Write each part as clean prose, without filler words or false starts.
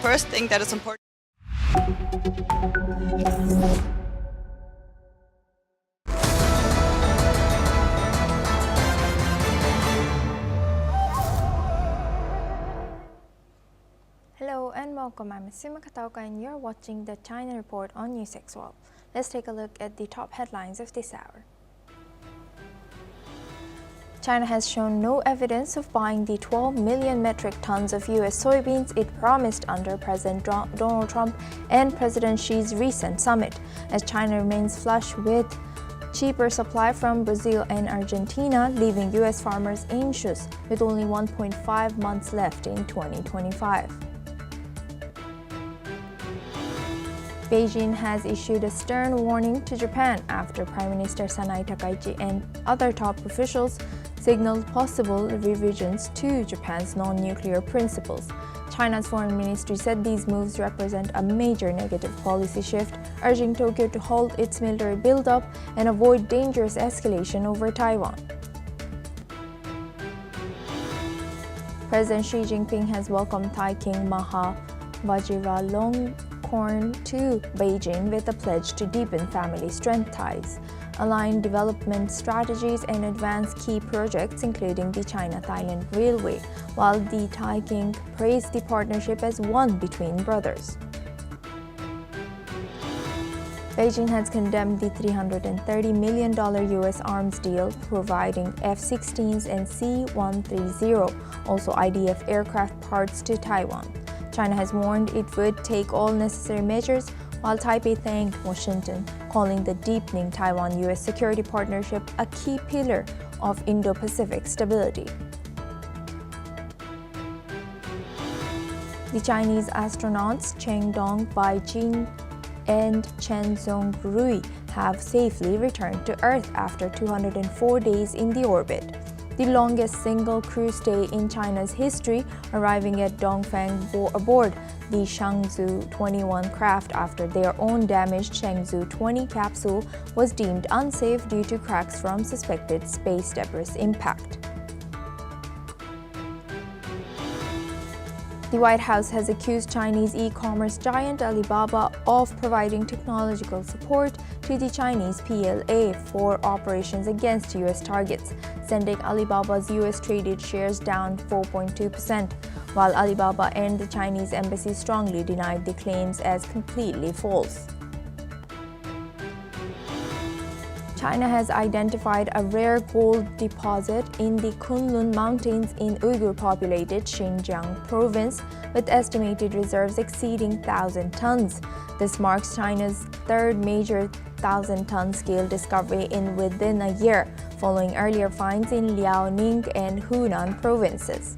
first thing that is important. Hello and welcome. I'm Sima Katauka and you're watching the China Report on News X World. Let's take a look at the top headlines of this hour. China has shown no evidence of buying the 12 million metric tons of U.S. soybeans it promised under President Donald Trump and President Xi's recent summit, as China remains flush with cheaper supply from Brazil and Argentina, leaving U.S. farmers anxious with only 1.5 months left in 2025. Beijing has issued a stern warning to Japan after Prime Minister Takaichi and other top officials signaled possible revisions to Japan's non-nuclear principles. China's foreign ministry said these moves represent a major negative policy shift, urging Tokyo to halt its military buildup and avoid dangerous escalation over Taiwan. President Xi Jinping has welcomed Thai King Maha Vajiralongkorn to Beijing with a pledge to deepen family strength ties, align development strategies and advance key projects including the China-Thailand Railway, while the Thai King praised the partnership as one between brothers. Beijing has condemned the $330 million U.S. arms deal providing F-16s and C-130, also IDF aircraft parts to Taiwan. China has warned it would take all necessary measures, while Taipei thanked Washington, calling the deepening Taiwan-U.S. security partnership a key pillar of Indo-Pacific stability. The Chinese astronauts Cheng Dong Baijin and Chen Zhongrui have safely returned to Earth after 204 days in the orbit, the longest single crew stay in China's history, arriving at Dongfang aboard the Changzhou 21 craft after their own damaged Changzhou 20 capsule was deemed unsafe due to cracks from suspected space debris impact. The White House has accused Chinese e-commerce giant Alibaba of providing technological support to the Chinese PLA for operations against U.S. targets, sending Alibaba's U.S. traded shares down 4.2%, while Alibaba and the Chinese embassy strongly denied the claims as completely false. China has identified a rare gold deposit in the Kunlun Mountains in Uyghur-populated Xinjiang province, with estimated reserves exceeding 1,000 tons. This marks China's third major 1,000-ton scale discovery in within a year, following earlier finds in Liaoning and Hunan provinces.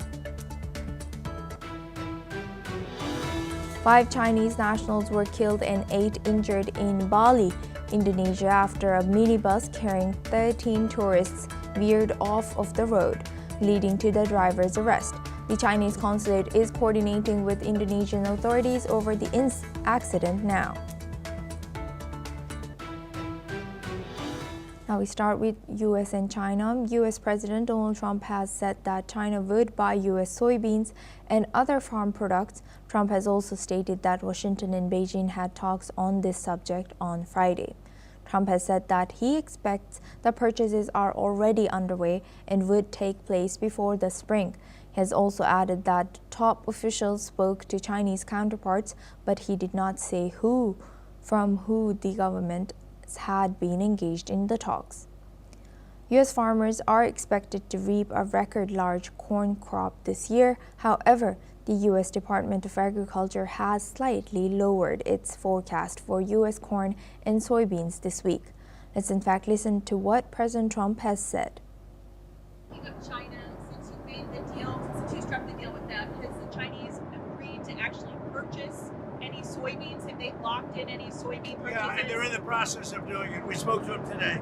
5 Chinese nationals were killed and 8 injured in Bali, Indonesia, after a minibus carrying 13 tourists veered off of the road, leading to the driver's arrest. The Chinese consulate is coordinating with Indonesian authorities over the accident now. Now we start with U.S. and China. U.S. President Donald Trump has said that China would buy U.S. soybeans and other farm products. Trump has also stated that Washington and Beijing had talks on this subject on Friday. Trump has said that he expects the purchases are already underway and would take place before the spring. He has also added that top officials spoke to Chinese counterparts, but he did not say from who the government had been engaged in the talks. U.S. farmers are expected to reap a record-large corn crop this year. However, the U.S. Department of Agriculture has slightly lowered its forecast for U.S. corn and soybeans this week. Let's in fact listen to what President Trump has said. Speaking of China, since you made the deal, since you struck the deal with them, has the Chinese agreed to actually purchase any soybeans? Have they locked in any soybean purchases? Yeah, and they're in the process of doing it. We spoke to them today.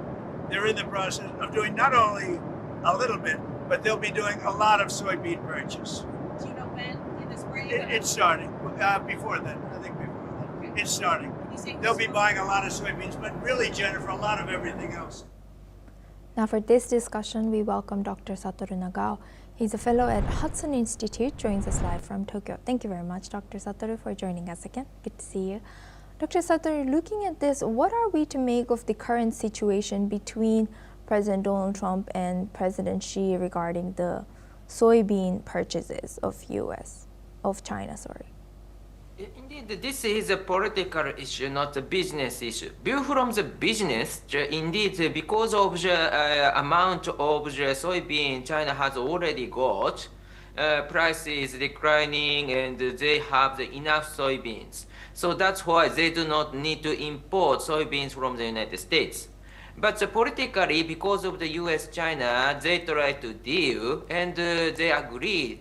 They're in the process of doing not only a little bit, but they'll be doing a lot of soybean purchase. Do you know when? In the spring? It's starting. Before then. I think before then. Okay. It's starting. They'll be buying a lot of soybeans, but really, Jennifer, a lot of everything else. Now for this discussion, we welcome Dr. Satoru Nagao. He's a fellow at Hudson Institute, joins us live from Tokyo. Thank you very much, Dr. Satoru, for joining us again. Good to see you. Dr. Satoru, looking at this, what are we to make of the current situation between President Donald Trump and President Xi regarding the soybean purchases of China? Indeed, this is a political issue, not a business issue. View from the business, indeed, because of the amount of the soybean China has already got, price is declining and they have enough soybeans. So that's why they do not need to import soybeans from the United States. But politically, because of the US-China, they try to deal and they agreed.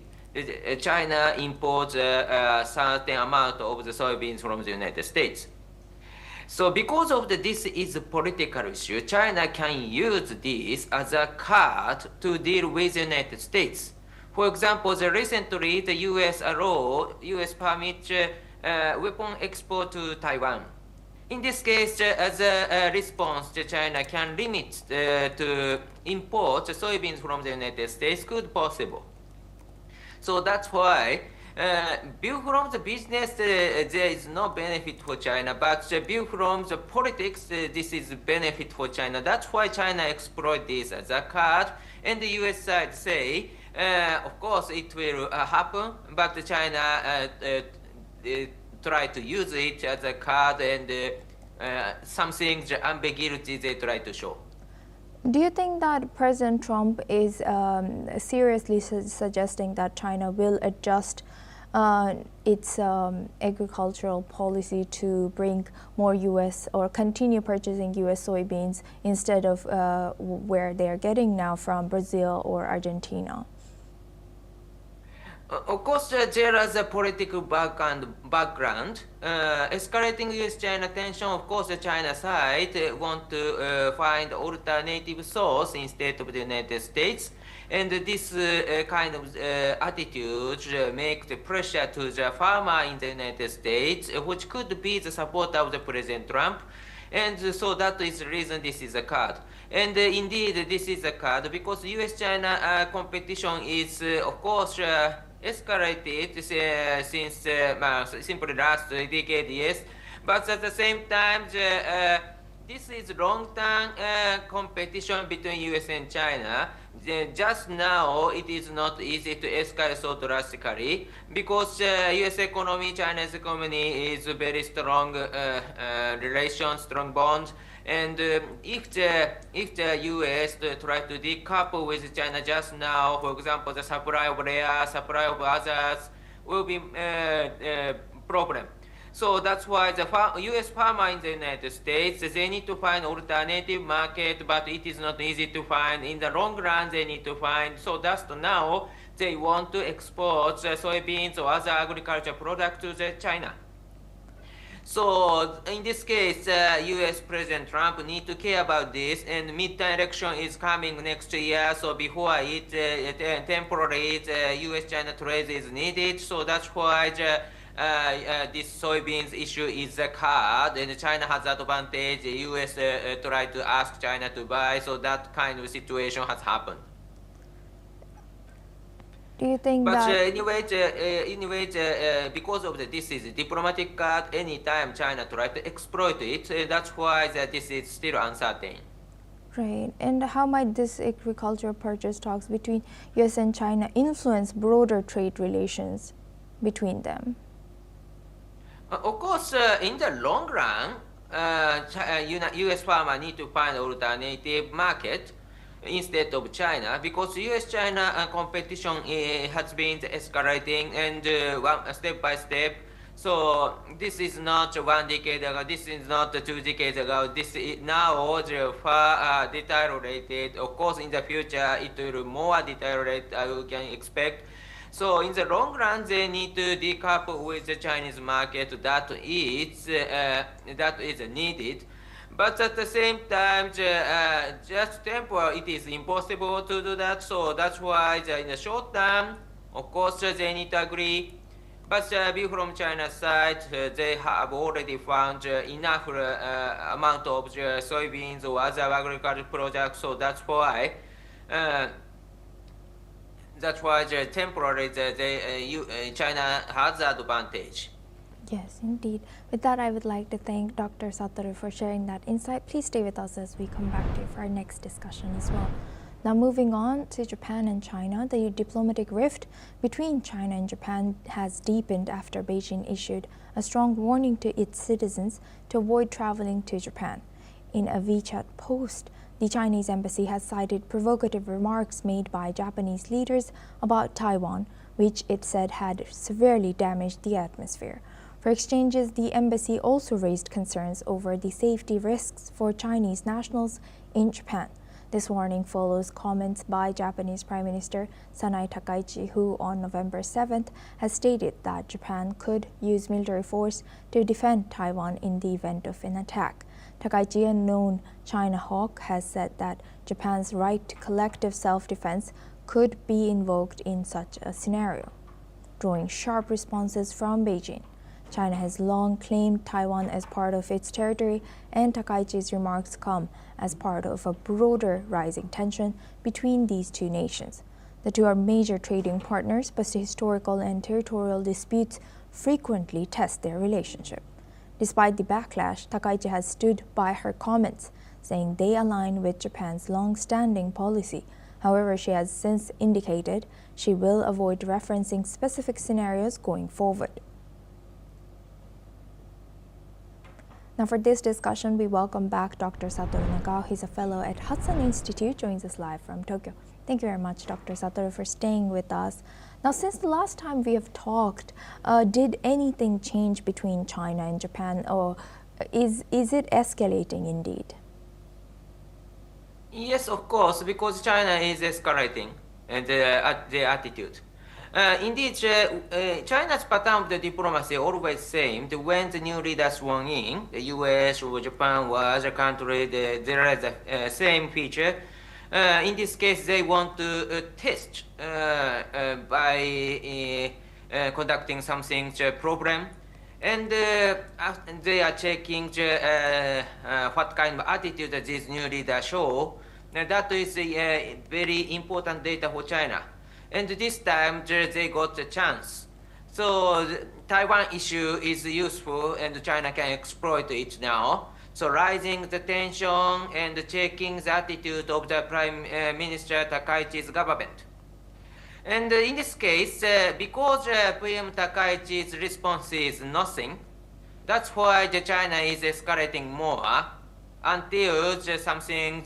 China imports a certain amount of the soybeans from the United States. So because of this is a political issue, China can use this as a card to deal with the United States. For example, recently the US permits weapon export to Taiwan. In this case, as a response, China can limit to import soybeans from the United States could possible. So that's why, view from the business, there is no benefit for China, but view from the politics, this is benefit for China. That's why China exploit this as a card, and the US side say, of course it will happen, but China try to use it as a card and something, the ambiguity they try to show. Do you think that President Trump is seriously suggesting that China will adjust its agricultural policy to bring more U.S. or continue purchasing U.S. soybeans instead of where they are getting now from Brazil or Argentina? Of course, there is a political background. Escalating US-China tension, of course, the China side want to find alternative source instead of the United States. And this kind of attitude make the pressure to the farmer in the United States, which could be the support of the President Trump. And so that is the reason this is a card. And indeed, this is a card because US-China competition is, of course, escalated since simply last decade, yes. But at the same time, this is long-term competition between US and China. Just now, it is not easy to escalate so drastically because US economy, China's economy is very strong relations, strong bonds. And if the US try to decouple with China just now, for example, the supply of rare, supply of others will be problem. So that's why the US farmer in the United States, they need to find alternative market, but it is not easy to find. In the long run, they need to find. So that's now they want to export soybeans or other agriculture products to China. So in this case, US President Trump need to care about this, and midterm election is coming next year. So before it, temporary US-China trade is needed. So that's why this soybeans issue is a card, and China has advantage. The US try to ask China to buy. So that kind of situation has happened. Do you think but that... anyway, because of this is a diplomatic card, anytime China try to exploit it, that's why this is still uncertain. Right. And how might this agricultural purchase talks between US and China influence broader trade relations between them? Of course, in the long run, US farmer need to find alternative market instead of China, because US-China competition has been escalating and step by step. So this is not 1 decade ago, this is not 2 decades ago, this is now far deteriorated. Of course, in the future, it will more deteriorate, we can expect. So in the long run, they need to decouple with the Chinese market. That is needed. But at the same time, just temporary, it is impossible to do that. So that's why in the short term, of course, they need to agree. But from China's side, they have already found enough amount of soybeans or other agricultural products. So that's why that's why temporarily China has the advantage. Yes, indeed. With that, I would like to thank Dr. Satoru for sharing that insight. Please stay with us as we come back to you for our next discussion as well. Now, moving on to Japan and China, the diplomatic rift between China and Japan has deepened after Beijing issued a strong warning to its citizens to avoid traveling to Japan. In a WeChat post, the Chinese embassy has cited provocative remarks made by Japanese leaders about Taiwan, which it said had severely damaged the atmosphere. For exchanges, the embassy also raised concerns over the safety risks for Chinese nationals in Japan. This warning follows comments by Japanese Prime Minister Takaichi, who on November 7th has stated that Japan could use military force to defend Taiwan in the event of an attack. Takaichi, a known China hawk, has said that Japan's right to collective self-defense could be invoked in such a scenario, drawing sharp responses from Beijing. China has long claimed Taiwan as part of its territory, and Takaichi's remarks come as part of a broader rising tension between these two nations. The two are major trading partners, but historical and territorial disputes frequently test their relationship. Despite the backlash, Takaichi has stood by her comments, saying they align with Japan's long-standing policy. However, she has since indicated she will avoid referencing specific scenarios going forward. Now, for this discussion, we welcome back Dr. Satoru Nagao. He's a fellow at Hudson Institute, joins us live from Tokyo. Thank you very much, Dr. Satoru, for staying with us. Now, since the last time we have talked, did anything change between China and Japan, or is it escalating indeed? Yes, of course, because China is escalating and the attitude. Indeed, China's pattern of the diplomacy always same. When the new leader sworn in, the U.S. or Japan or other country, there is the same feature. In this case, they want to test by conducting something problem, and they are checking what kind of attitude that this new leader show. That is very important data for China. And this time they got a chance. So the Taiwan issue is useful and China can exploit it now. So rising the tension and checking the attitude of the Prime Minister Takaichi's government. And in this case, because PM Takaichi's response is nothing, that's why China is escalating more until something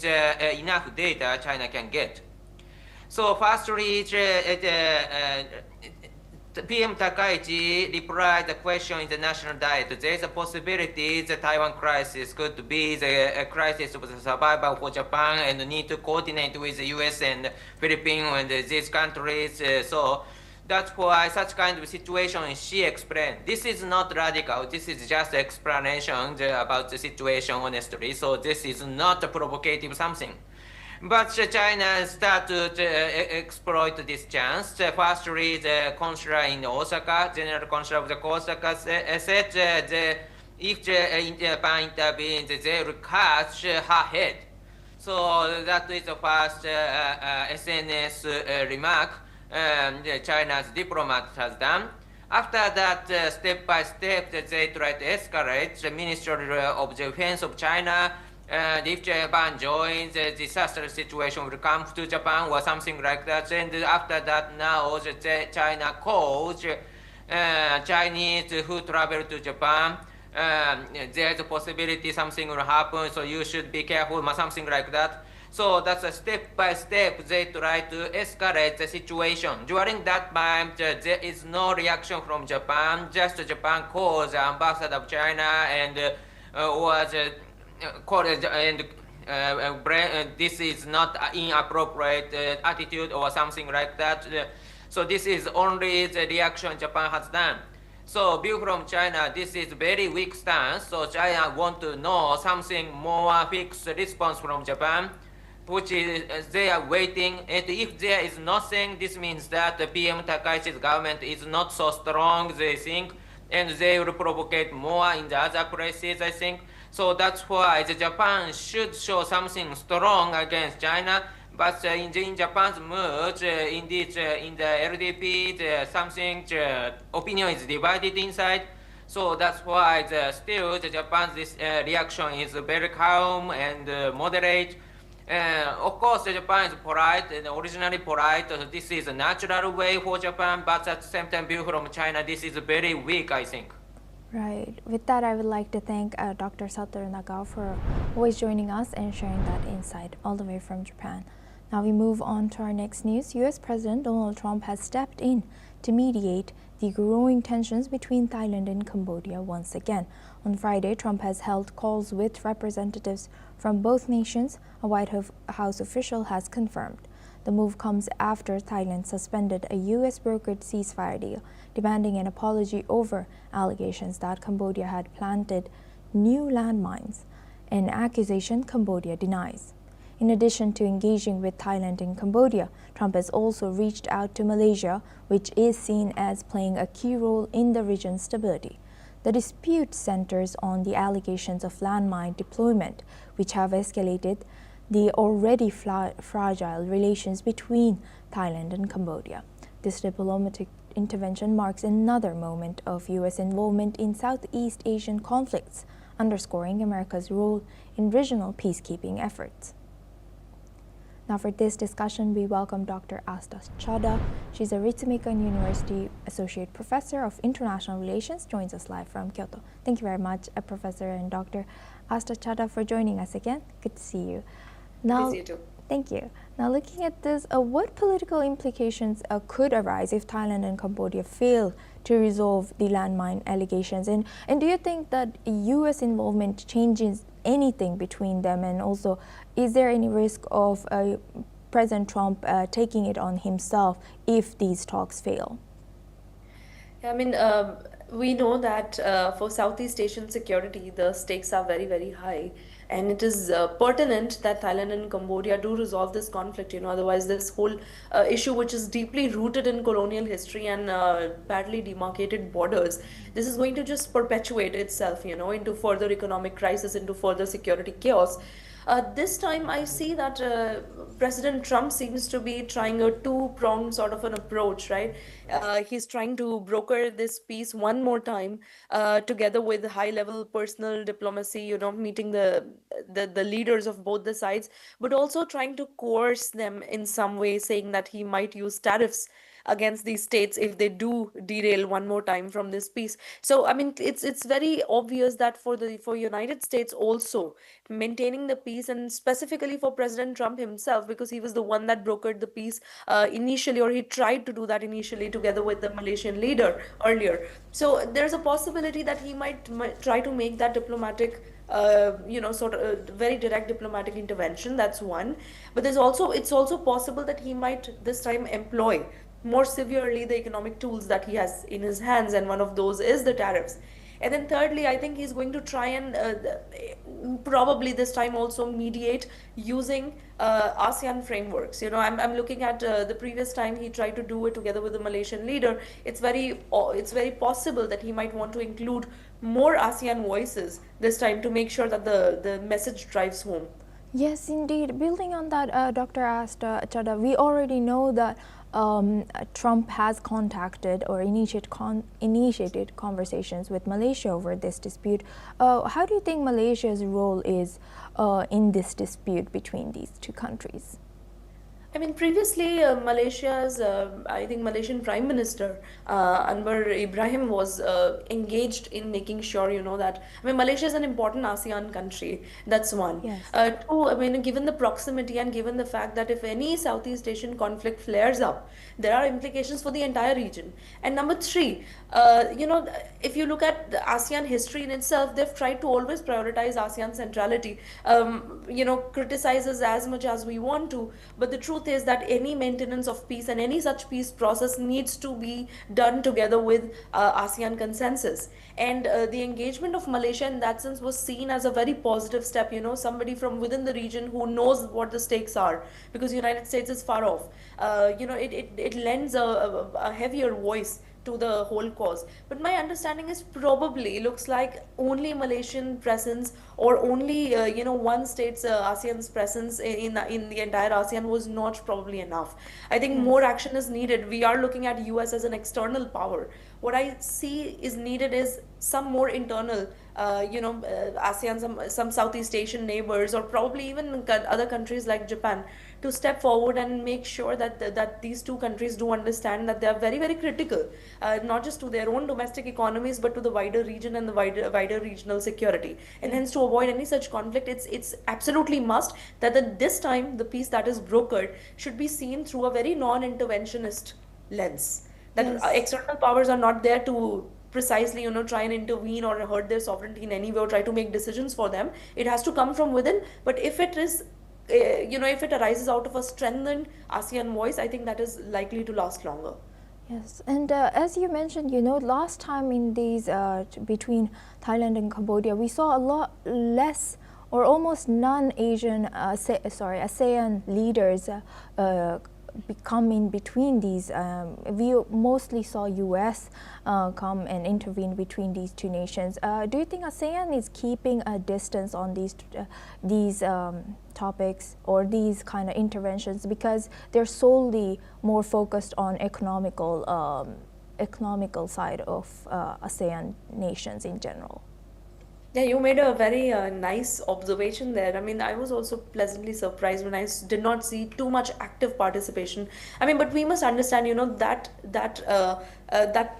enough data China can get. So firstly, PM Takaichi replied the question in the national diet. There is a possibility the Taiwan crisis could be the crisis of the survival for Japan and need to coordinate with the US and Philippines and these countries. So that's why such kind of situation she explained. This is not radical. This is just explanation about the situation honestly. So this is not a provocative something. But China started to exploit this chance. Firstly, the consular in Osaka, General Consular of the Osaka said if Japan intervenes, they will catch her head. So that is the first SNS remark China's diplomat has done. After that, step by step, they try to escalate. The Ministry of Defense of China, if Japan joins, the disaster situation will come to Japan or something like that. And after that, now China calls Chinese who travel to Japan. There's a possibility something will happen, so you should be careful, something like that. So that's a step by step they try to escalate the situation. During that time, there is no reaction from Japan. Just Japan calls the ambassador of China and this is not inappropriate attitude or something like that. So this is only the reaction Japan has done. So view from China, this is very weak stance. So China want to know something more fixed response from Japan, which is they are waiting. And if there is nothing, this means that the PM Takaichi's government is not so strong, they think, and they will provocate more in the other places, I think. So that's why the Japan should show something strong against China, But in Japan's mood, indeed, in the LDP, something opinion is divided inside. So that's why still the Japan's reaction is very calm and moderate. Of course, Japan is polite and originally polite. This is a natural way for Japan, but at the same time, view from China, this is very weak, I think. Right. With that, I would like to thank Dr. Satoru Nagao for always joining us and sharing that insight all the way from Japan. Now we move on to our next news. U.S. President Donald Trump has stepped in to mediate the growing tensions between Thailand and Cambodia once again. On Friday, Trump has held calls with representatives from both nations, a White House official has confirmed. The move comes after Thailand suspended a U.S.-brokered ceasefire deal, demanding an apology over allegations that Cambodia had planted new landmines, an accusation Cambodia denies. In addition to engaging with Thailand and Cambodia, Trump has also reached out to Malaysia, which is seen as playing a key role in the region's stability. The dispute centers on the allegations of landmine deployment, which have escalated the already fragile relations between Thailand and Cambodia. This diplomatic intervention marks another moment of U.S. involvement in Southeast Asian conflicts, underscoring America's role in regional peacekeeping efforts. Now for this discussion, we welcome Dr. Asta Chada. She's a Ritsumeikan University Associate Professor of International Relations, joins us live from Kyoto. Thank you very much, Professor and Dr. Asta Chada, for joining us again. Good to see you. Now, Good to see you too. Thank you. Now looking at this, what political implications could arise if Thailand and Cambodia fail to resolve the landmine allegations? And do you think that U.S. involvement changes anything between them? And also, is there any risk of President Trump taking it on himself if these talks fail? I mean, we know that for Southeast Asian security, the stakes are very, very high. And it is pertinent that Thailand and Cambodia do resolve this conflict, otherwise this whole issue, which is deeply rooted in colonial history and badly demarcated borders, this is going to just perpetuate itself, into further economic crisis, into further security chaos. This time I see that President Trump seems to be trying a two-pronged sort of an approach, right? He's trying to broker this peace one more time together with high-level personal diplomacy, meeting the leaders of both the sides, but also trying to coerce them in some way, saying that he might use tariffs against these states if they do derail one more time from this peace. So I mean, it's very obvious that for United States also, maintaining the peace, and specifically for President Trump himself, because he was the one that brokered the peace initially, or he tried to do that initially together with the Malaysian leader earlier. So there's a possibility that he might try to make that diplomatic sort of very direct diplomatic intervention. That's one. But it's also possible that he might this time employ more severely the economic tools that he has in his hands, and one of those is the tariffs. And then thirdly, I think he's going to try and probably this time also mediate using ASEAN frameworks. I'm looking at the previous time he tried to do it together with the Malaysian leader. It's very possible that he might want to include more ASEAN voices this time to make sure that the message drives home. Yes, indeed. Building on that, Dr. Asta Chada, we already know that Trump has contacted or initiated conversations with Malaysia over this dispute. How do you think Malaysia's role is in this dispute between these two countries? I mean, previously Malaysia's, I think Malaysian Prime Minister Anwar Ibrahim was engaged in making sure, that, I mean, Malaysia is an important ASEAN country. That's one. Yes. Two, I mean, given the proximity and given the fact that if any Southeast Asian conflict flares up, there are implications for the entire region. And number three, if you look at the ASEAN history in itself, they've tried to always prioritize ASEAN centrality, criticizes as much as we want to, but the truth is that any maintenance of peace and any such peace process needs to be done together with ASEAN consensus. And the engagement of Malaysia in that sense was seen as a very positive step, somebody from within the region who knows what the stakes are, because the United States is far off. It lends a heavier voice to the whole cause. But my understanding is probably looks like only Malaysian presence or only one state's ASEAN's presence in the entire ASEAN was not probably enough. I think more Yes. action is needed. We are looking at US as an external power. What I see is needed is some more internal, ASEAN, some Southeast Asian neighbors, or probably even other countries like Japan, to step forward and make sure that these two countries do understand that they are very, very critical, not just to their own domestic economies, but to the wider region and the wider regional security. And hence, to avoid any such conflict, it's absolutely must that this time the peace that is brokered should be seen through a very non-interventionist lens. That Yes. external powers are not there to precisely try and intervene or hurt their sovereignty in any way or try to make decisions for them. It has to come from within. But if it is if it arises out of a strengthened ASEAN voice, I think that is likely to last longer. Yes, and as you mentioned, last time in these between Thailand and Cambodia, we saw a lot less or almost none Asian, ASEAN leaders come in between these. We mostly saw US come and intervene between these two nations. Do you think ASEAN is keeping a distance on these topics or these kind of interventions because they're solely more focused on economical side of ASEAN nations in general? Yeah, you made a very nice observation there. I mean, I was also pleasantly surprised when I did not see too much active participation. I mean, but we must understand, that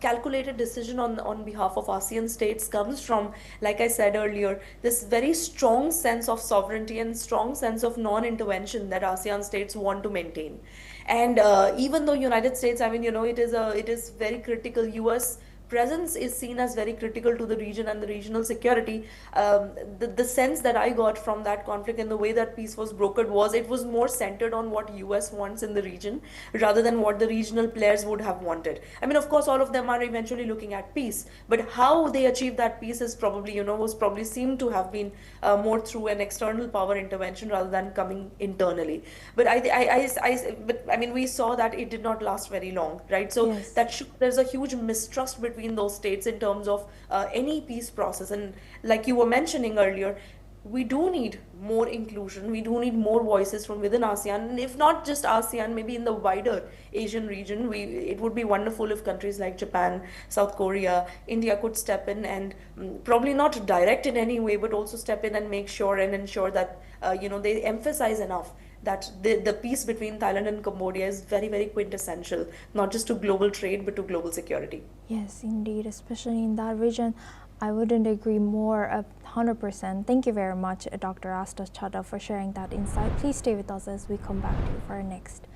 calculated decision on behalf of ASEAN states comes from, like I said earlier, this very strong sense of sovereignty and strong sense of non-intervention that ASEAN states want to maintain. And even though United States, I mean, it is very critical. US presence is seen as very critical to the region and the regional security. The sense that I got from that conflict and the way that peace was brokered was it was more centered on what US wants in the region rather than what the regional players would have wanted. I mean, of course, all of them are eventually looking at peace, but how they achieve that peace is probably, was probably seemed to have been more through an external power intervention rather than coming internally. But but I mean, we saw that it did not last very long, right? So Yes. there's a huge mistrust between those states in terms of any peace process. And like you were mentioning earlier, we do need more inclusion. We do need more voices from within ASEAN. And if not just ASEAN, maybe in the wider Asian region, it would be wonderful if countries like Japan, South Korea, India could step in and probably not direct in any way, but also step in and make sure and ensure that they emphasize enough that the peace between Thailand and Cambodia is very, very quintessential, not just to global trade, but to global security. Yes, indeed, especially in that region. I wouldn't agree more 100%. Thank you very much, Dr. Asta Chadha, for sharing that insight. Please stay with us as we come back to you for our next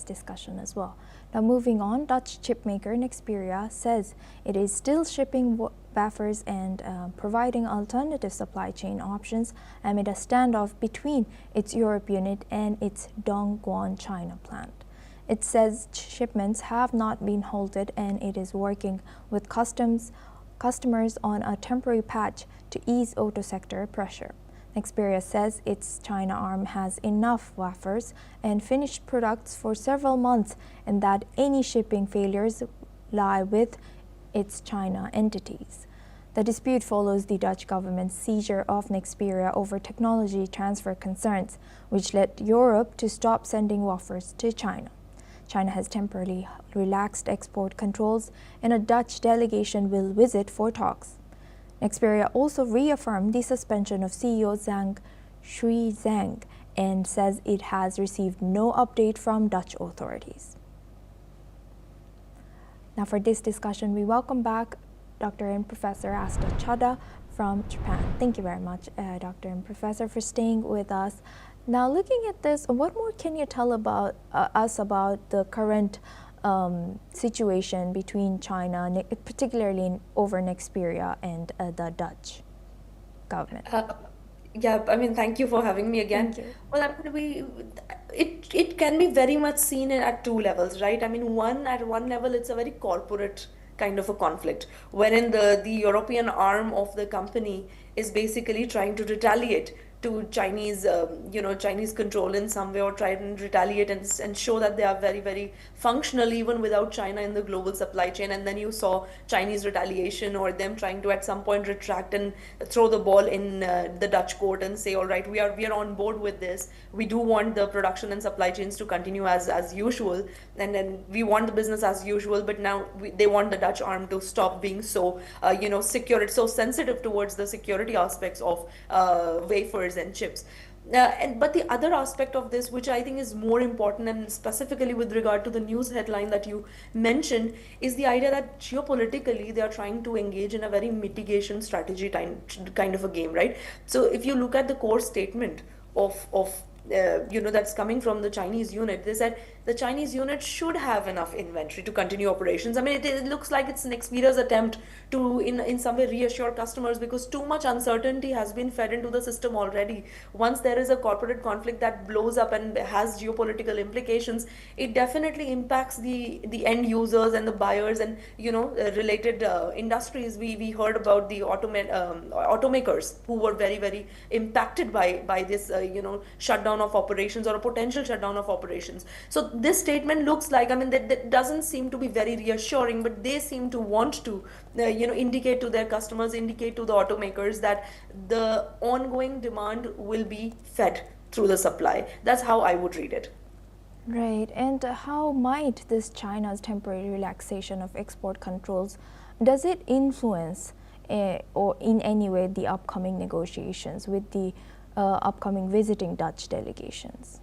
discussion as well. Now moving on, Dutch chipmaker Nexperia says it is still shipping wafers and providing alternative supply chain options amid a standoff between its Europe unit and its Dongguan, China plant. It says shipments have not been halted and it is working with customers on a temporary patch to ease auto sector pressure. Nexperia says its China arm has enough wafers and finished products for several months and that any shipping failures lie with its China entities. The dispute follows the Dutch government's seizure of Nexperia over technology transfer concerns, which led Europe to stop sending wafers to China. China has temporarily relaxed export controls, and a Dutch delegation will visit for talks. Nexperia also reaffirmed the suspension of CEO Zhang Shuizhang and says it has received no update from Dutch authorities. Now for this discussion, we welcome back Dr. and Professor Asta Chadha from Japan. Thank you very much, Dr. and Professor, for staying with us. Now, looking at this, what more can you tell about us about the current situation between China, particularly over Nexperia, and the Dutch government? Yeah, I mean, thank you for having me again. Thank you. Well, I mean, it can be very much seen at two levels, right? I mean, at one level, it's a very corporate kind of a conflict, wherein the European arm of the company is basically trying to retaliate to Chinese, Chinese control in some way, or try and retaliate and show that they are very, very functional even without China in the global supply chain. And then you saw Chinese retaliation, or them trying to at some point retract and throw the ball in the Dutch court and say, all right, we are on board with this. We do want the production and supply chains to continue as usual, and then we want the business as usual, but now they want the Dutch arm to stop being so secure. It's so sensitive towards the security aspects of wafers and chips. But the other aspect of this, which I think is more important, and specifically with regard to the news headline that you mentioned, is the idea that geopolitically they are trying to engage in a very mitigation strategy kind of a game, right? So if you look at the core statement of that's coming from the Chinese unit, they said the Chinese unit should have enough inventory to continue operations. I mean, it looks like it's Nexpedia's attempt to in some way reassure customers, because too much uncertainty has been fed into the system already. Once there is a corporate conflict that blows up and has geopolitical implications, it definitely impacts the end users and the buyers and related industries. We heard about the automakers who were very, very impacted by this shutdown of operations, or a potential shutdown of operations. So this statement looks like, I mean, that doesn't seem to be very reassuring, but they seem to want to indicate to their customers, indicate to the automakers that the ongoing demand will be fed through the supply. That's how I would read it. Right. And how might this China's temporary relaxation of export controls, does it influence or in any way the upcoming negotiations with the upcoming visiting Dutch delegations?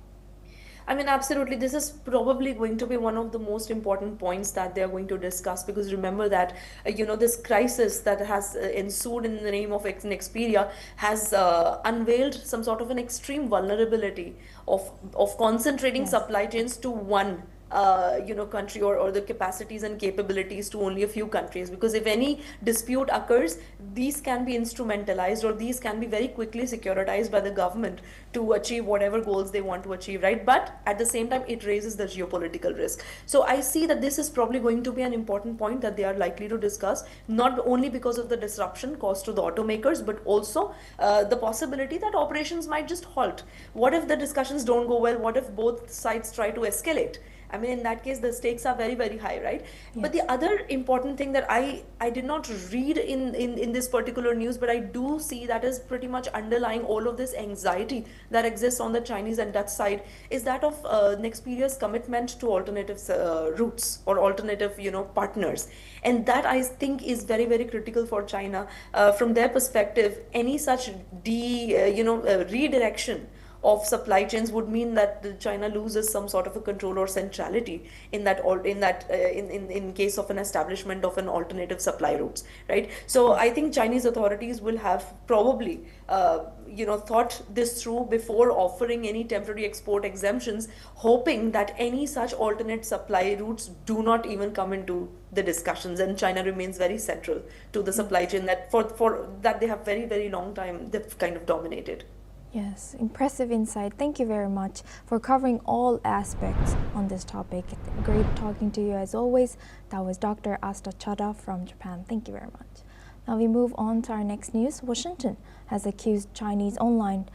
I mean, absolutely. This is probably going to be one of the most important points that they are going to discuss, because remember that, this crisis that has ensued in the name of Nexpedia has unveiled some sort of an extreme vulnerability of concentrating supply chains to one country, or the capacities and capabilities to only a few countries. Because if any dispute occurs, these can be instrumentalized, or these can be very quickly securitized by the government to achieve whatever goals they want to achieve, right? But at the same time, it raises the geopolitical risk. So I see that this is probably going to be an important point that they are likely to discuss, not only because of the disruption caused to the automakers, but also the possibility that operations might just halt. What if the discussions don't go well? What if both sides try to escalate? I mean, in that case, the stakes are very, very high, right? Yes. But the other important thing that I did not read in this particular news, but I do see that is pretty much underlying all of this anxiety that exists on the Chinese and Dutch side, is that of Nexpedia's commitment to alternative routes, or alternative, partners. And that, I think, is very, very critical for China. From their perspective, any such redirection of supply chains would mean that China loses some sort of a control or centrality in case of an establishment of an alternative supply routes, right? So I think Chinese authorities will have probably thought this through before offering any temporary export exemptions, hoping that any such alternate supply routes do not even come into the discussions, and China remains very central to the supply chain that for that they have very, very long time they've kind of dominated. Yes, impressive insight. Thank you very much for covering all aspects on this topic. Great talking to you as always. That was Dr. Asta Chada from Japan. Thank you very much. Now we move on to our next news. Washington has accused Chinese online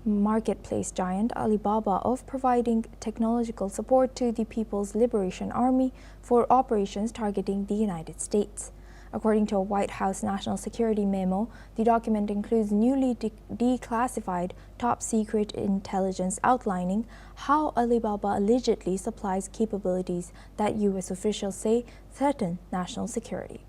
marketplace giant Alibaba of providing technological support to the People's Liberation Army for operations targeting the United States. According to a White House national security memo, the document includes newly declassified top-secret intelligence outlining how Alibaba allegedly supplies capabilities that U.S. officials say threaten national security.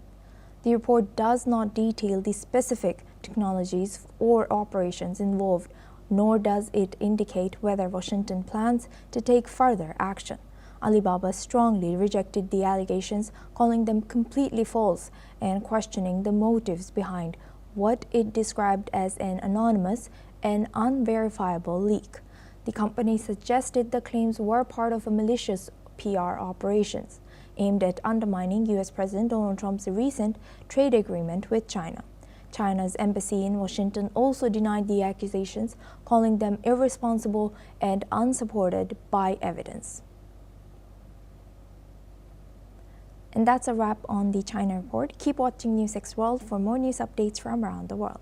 The report does not detail the specific technologies or operations involved, nor does it indicate whether Washington plans to take further action. Alibaba strongly rejected the allegations, calling them completely false and questioning the motives behind what it described as an anonymous and unverifiable leak. The company suggested the claims were part of a malicious PR operations aimed at undermining U.S. President Donald Trump's recent trade agreement with China. China's embassy in Washington also denied the accusations, calling them irresponsible and unsupported by evidence. And that's a wrap on the China Report. Keep watching News 6 World for more news updates from around the world.